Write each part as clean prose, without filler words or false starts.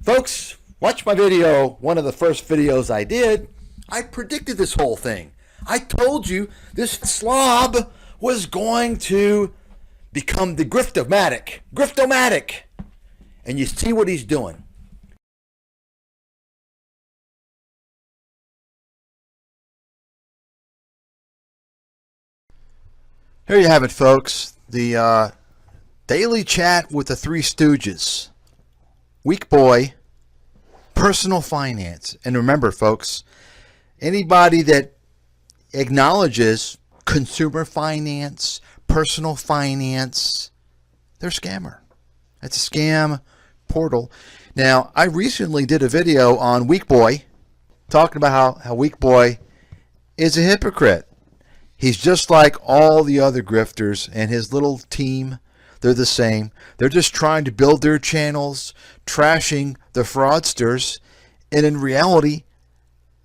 Folks, watch my video, one of the first videos I did. I predicted this whole thing. I told you this slob was going to become the griftomatic. Griftomatic. And you see what he's doing. Here you have it, folks. The daily chat with the Three Stooges. Weak boy, personal finance. And remember, folks, anybody that acknowledges consumer finance, personal finance, they're a scammer. It's a scam portal. Now, I recently did a video on Weak Boy, talking about how Weak Boy is a hypocrite. He's just like all the other grifters and his little team. They're the same. They're just trying to build their channels, trashing the fraudsters. And in reality,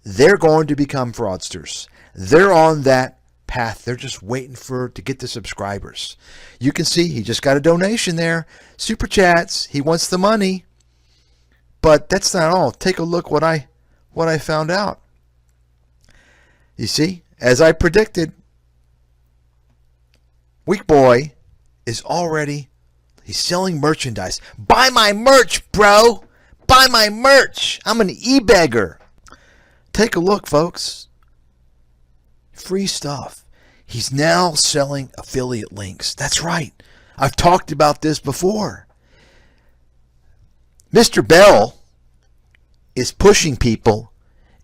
they're going to become fraudsters. They're on that path. They're just waiting to get the subscribers. You can see he just got a donation there. Super chats. He wants the money. But that's not all. Take a look what I found out. You see, as I predicted, Weak Boy is he's selling merchandise. Buy my merch, bro. Buy my merch. I'm an e-beggar. Take a look, folks. Free stuff. He's now selling affiliate links. That's right. I've talked about this before. Mr. Bell is pushing people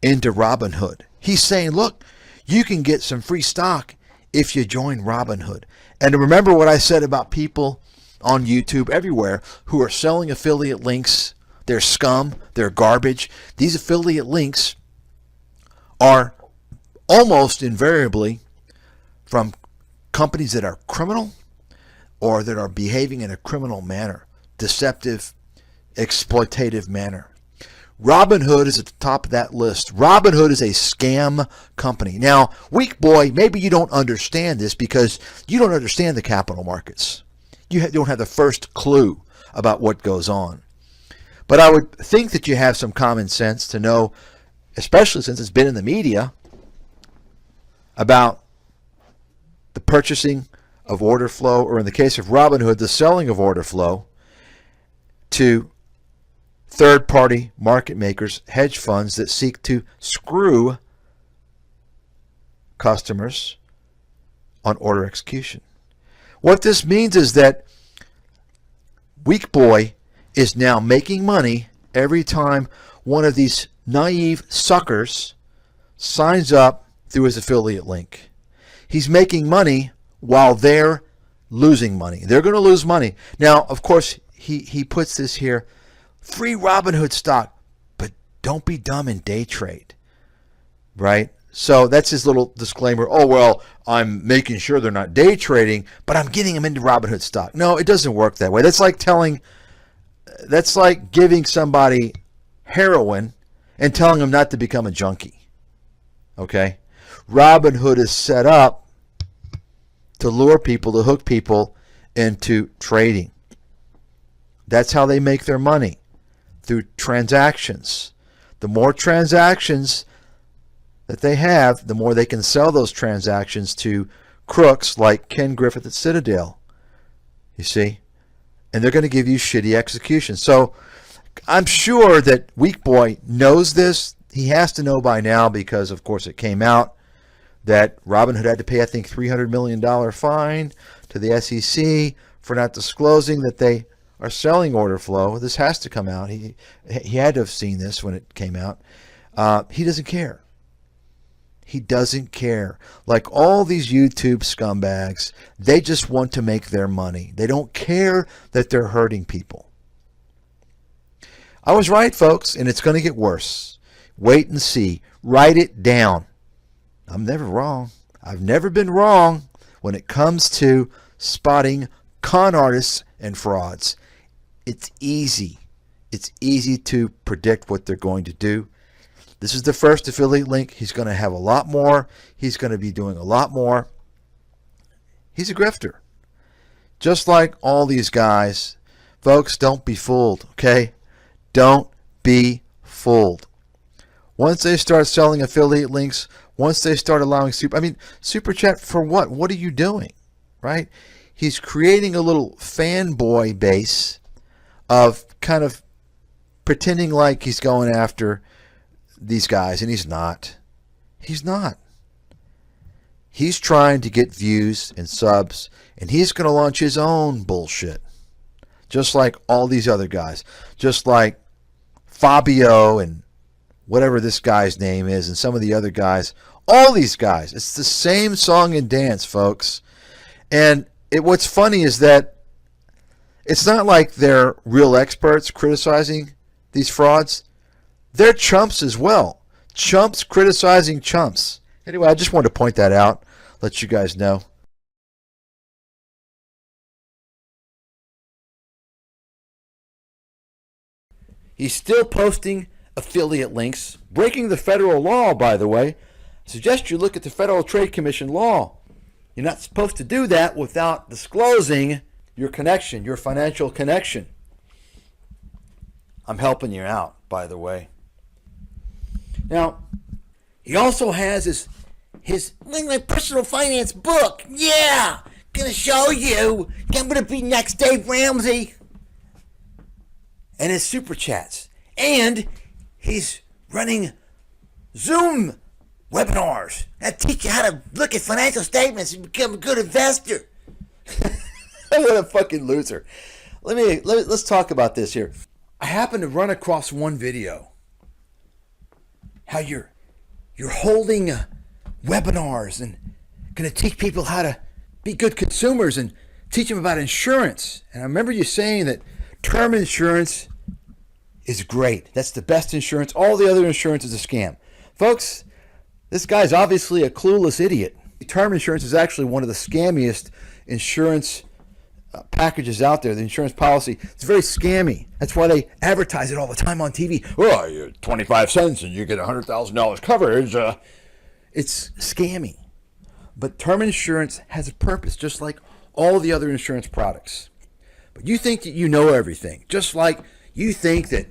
into Robinhood. He's saying, look, you can get some free stock if you join Robinhood. And remember what I said about people on YouTube everywhere who are selling affiliate links. They're scum. They're garbage. These affiliate links are almost invariably from companies that are criminal or that are behaving in a criminal manner, deceptive, exploitative manner. Robinhood is at the top of that list. Robinhood is a scam company. Now, Weak Boy, maybe you don't understand this because you don't understand the capital markets. You don't have the first clue about what goes on. But I would think that you have some common sense to know, especially since it's been in the media, about the purchasing of order flow, or in the case of Robinhood, the selling of order flow to third-party market makers, hedge funds that seek to screw customers on order execution. What this means is that Weak Boy is now making money every time one of these naive suckers signs up through his affiliate link. He's making money while they're losing money. They're going to lose money. Now, of course, he puts this here, free Robinhood stock, but don't be dumb and day trade, right? So that's his little disclaimer. Oh, well, I'm making sure they're not day trading, but I'm getting them into Robinhood stock. No, it doesn't work that way. That's like giving somebody heroin and telling them not to become a junkie. Okay? Robinhood is set up to lure people, to hook people into trading. That's how they make their money, through transactions. The more transactions that they have, the more they can sell those transactions to crooks like Ken Griffith at Citadel. You see? And they're going to give you shitty execution. So I'm sure that Weak Boy knows this. He has to know by now because, of course, it came out that Robinhood had to pay, I think, $300 million fine to the SEC for not disclosing that they are selling order flow. This has to come out. He had to have seen this when it came out. He doesn't care. He doesn't care. Like all these YouTube scumbags, they just want to make their money. They don't care that they're hurting people. I was right, folks, and it's going to get worse. Wait and see. Write it down. I'm never wrong. I've never been wrong when it comes to spotting con artists and frauds. It's easy. It's easy to predict what they're going to do. This is the first affiliate link. He's going to have a lot more. He's going to be doing a lot more. He's a grifter. Just like all these guys. Folks, don't be fooled, okay? Don't be fooled. Once they start selling affiliate links, once they start allowing super chat for what? What are you doing? Right? He's creating a little fanboy base of kind of pretending like he's going after these guys, and he's not. He's not. He's trying to get views and subs, and he's going to launch his own bullshit. Just like all these other guys. Just like Fabio and whatever this guy's name is, and some of the other guys. All these guys. It's the same song and dance, folks. And what's funny is that it's not like they're real experts criticizing these frauds. They're chumps as well. Chumps criticizing chumps. Anyway, I just wanted to point that out, let you guys know. He's still posting affiliate links, breaking the federal law, by the way. I suggest you look at the Federal Trade Commission law. You're not supposed to do that without disclosing your connection, your financial connection. I'm helping you out, by the way. Now, he also has his my personal finance book. Yeah, gonna show you. I'm gonna be next Dave Ramsey. And his super chats. And he's running Zoom webinars that teach you how to look at financial statements and become a good investor. What a fucking loser. Let's talk about this here. I happened to run across one video. How you're holding webinars and going to teach people how to be good consumers and teach them about insurance. And I remember you saying that term insurance is great. That's the best insurance. All the other insurance is a scam. Folks, this guy's obviously a clueless idiot. Term insurance is actually one of the scammiest insurance packages out there, the insurance policy. It's very scammy. That's why they advertise it all the time on TV. Oh, you're 25 cents and you get $100,000 coverage. It's scammy. But term insurance has a purpose, just like all the other insurance products. But you think that you know everything, just like you think that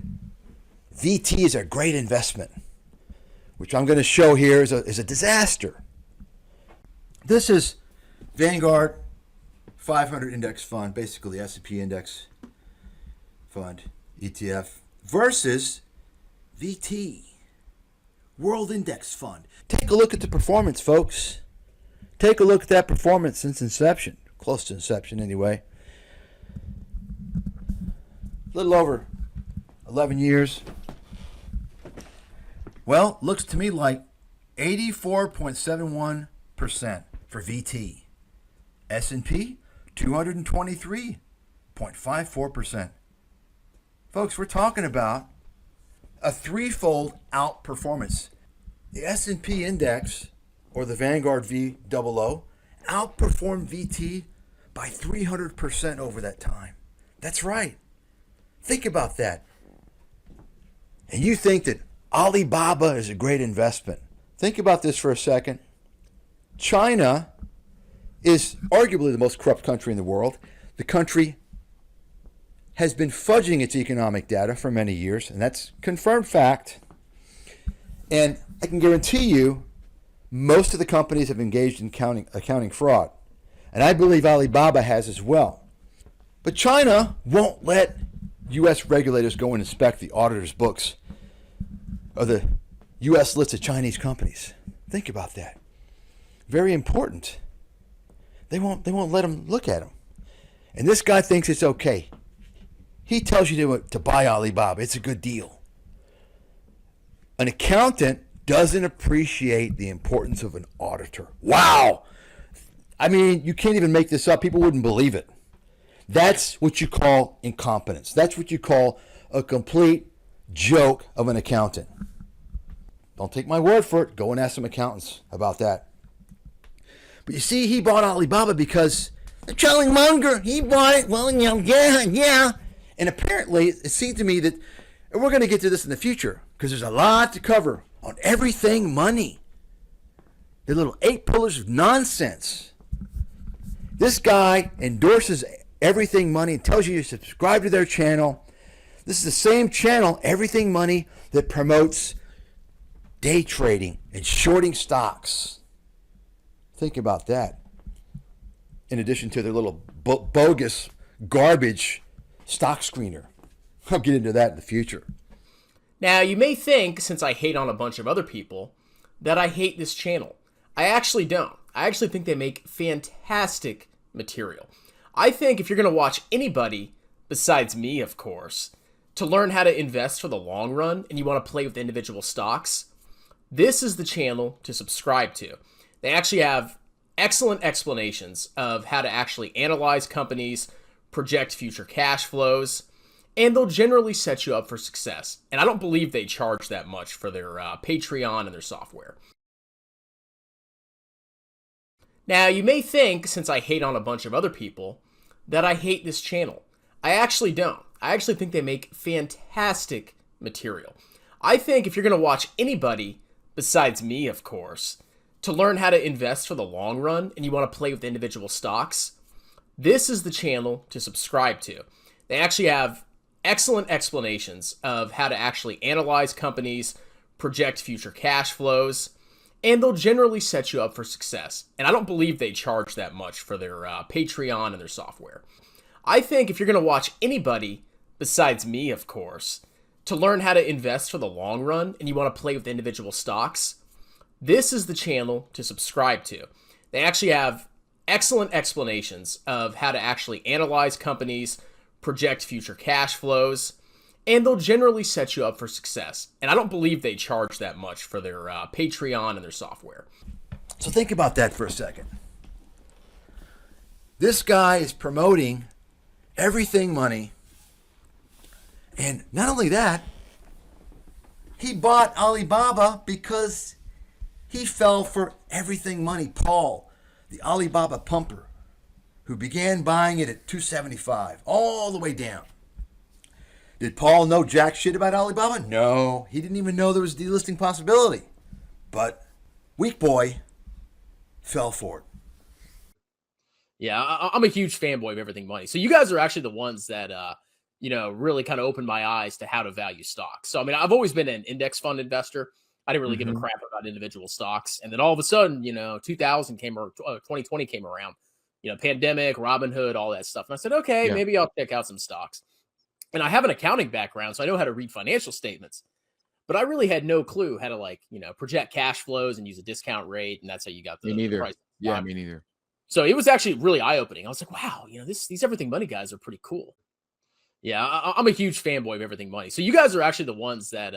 VT is a great investment, which I'm going to show here is a disaster. This is Vanguard 500 index fund, basically S&P index fund, ETF, versus VT, World Index Fund. Take a look at the performance, folks. Take a look at that performance since inception, close to inception anyway. A little over 11 years. Well, looks to me like 84.71% for VT. S&P, 223.54%. Folks, we're talking about a threefold outperformance. The S&P index, or the Vanguard VOO, outperformed VT by 300% over that time. That's right. Think about that. And you think that Alibaba is a great investment. Think about this for a second. China is arguably the most corrupt country in the world. The country has been fudging its economic data for many years, and that's confirmed fact. And I can guarantee you, most of the companies have engaged in accounting fraud. And I believe Alibaba has as well. But China won't let U.S. regulators go and inspect the auditor's books of the U.S. listed Chinese companies. Think about that. Very important. They won't let them look at them. And this guy thinks it's okay. He tells you to buy Alibaba. It's a good deal. An accountant doesn't appreciate the importance of an auditor. Wow. I mean, you can't even make this up. People wouldn't believe it. That's what you call incompetence. That's what you call a complete joke of an accountant. Don't take my word for it. Go and ask some accountants about that. But you see, he bought Alibaba because the Charlie Munger, he bought it. Well, yeah. And apparently, it seemed to me that, and we're going to get to this in the future, because there's a lot to cover on everything money. The little 8 pillars of nonsense. This guy endorses everything money and tells you to subscribe to their channel. This is the same channel, Everything Money, that promotes day trading and shorting stocks. Think about that. In addition to their little bogus garbage stock screener. I'll get into that in the future. Now, you may think, since I hate on a bunch of other people, that I hate this channel. I actually don't. I actually think they make fantastic material. I think if you're going to watch anybody, besides me, of course, to learn how to invest for the long run and you want to play with individual stocks, this is the channel to subscribe to. They actually have excellent explanations of how to actually analyze companies, project future cash flows, and they'll generally set you up for success. And I don't believe they charge that much for their Patreon and their software. Now, you may think, since I hate on a bunch of other people, that I hate this channel. I actually don't. I actually think they make fantastic material. I think if you're going to watch anybody, besides me, of course, to learn how to invest for the long run and you want to play with individual stocks, this is the channel to subscribe to. They actually have excellent explanations of how to actually analyze companies, project future cash flows, and they'll generally set you up for success. And I don't believe they charge that much for their Patreon and their software. I think if you're going to watch anybody, besides me, of course, to learn how to invest for the long run and you want to play with individual stocks, this is the channel to subscribe to. They actually have excellent explanations of how to actually analyze companies, project future cash flows, and they'll generally set you up for success. And I don't believe they charge that much for their Patreon and their software. So think about that for a second. This guy is promoting Everything Money. And not only that, he bought Alibaba because he fell for Everything Money Paul, the Alibaba pumper, who began buying it at $275 all the way down. Did Paul know jack shit about Alibaba? No, he didn't even know there was a delisting possibility. But Weak Boy fell for it. Yeah, I'm a huge fanboy of Everything Money. So you guys are actually the ones that, really kind of opened my eyes to how to value stocks. So, I mean, I've always been an index fund investor. I didn't really give a crap about individual stocks. And then all of a sudden, 2020 came around, pandemic, Robinhood, all that stuff. And I said, okay, maybe I'll check out some stocks. And I have an accounting background, so I know how to read financial statements. But I really had no clue how to project cash flows and use a discount rate. And that's how you got the price. Yeah, me neither. So it was actually really eye-opening. I was like, wow, these Everything Money guys are pretty cool. Yeah, I'm a huge fanboy of Everything Money. So you guys are actually the ones that,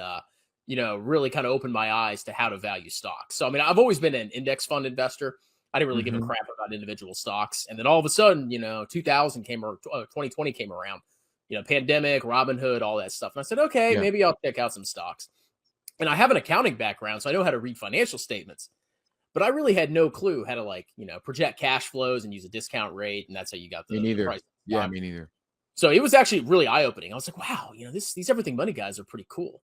really kind of opened my eyes to how to value stocks. So, I mean, I've always been an index fund investor. I didn't really give a crap about individual stocks. And then all of a sudden, 2020 came around, pandemic, Robinhood, all that stuff. And I said, okay, maybe I'll check out some stocks. And I have an accounting background, so I know how to read financial statements. But I really had no clue how to project cash flows and use a discount rate. And that's how you got the price. Yeah, me neither. So it was actually really eye-opening. I was like, wow, these Everything Money guys are pretty cool.